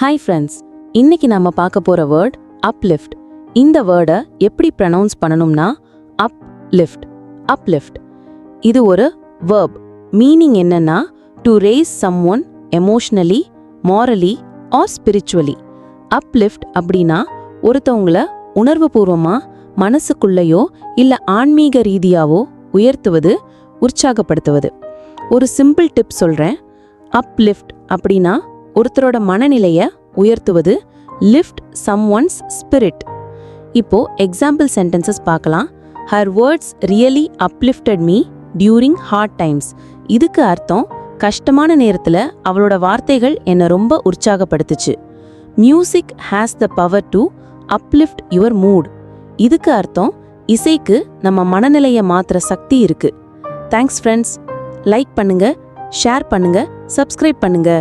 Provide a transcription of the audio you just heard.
Hi friends, இன்னைக்கு நம்ம பார்க்க போற வேர்ட் அப்லிஃப்ட். இந்த வேர்டை எப்படி ப்ரனவுன்ஸ் பண்ணணும்னா அப்லிஃப்ட். அப்லிஃப்ட் இது ஒரு verb. மீனிங் என்னன்னா to raise someone emotionally, morally or spiritually. Uplift அப்படின்னா ஒருத்தவங்கள உணர்வுபூர்வமா மனசுக்குள்ளேயோ இல்ல ஆன்மீக ரீதியாவோ உயர்த்துவது, உற்சாகப்படுத்துவது. ஒரு சிம்பிள் டிப் சொல்றேன். அப்லிஃப்ட் அப்படின்னா ஒருத்தரோட மனநிலைய உயர்த்துவது, லிஃப்ட் someone's spirit. இப்போ எக்ஸாம்பிள் சென்டென்சஸ் பார்க்கலாம். Her words really uplifted me during hard times. இதுக்கு அர்த்தம் கஷ்டமான நேரத்துல அவளோட வார்த்தைகள் என்னை ரொம்ப உற்சாகப்படுத்துச்சு. Music has the power to uplift your mood. இதுக்கு அர்த்தம் இசைக்கு நம்ம மனநிலையை மாத்துற சக்தி இருக்கு. Thanks friends. லைக் பண்ணுங்க, ஷேர் பண்ணுங்க, சப்ஸ்கிரைப் பண்ணுங்க.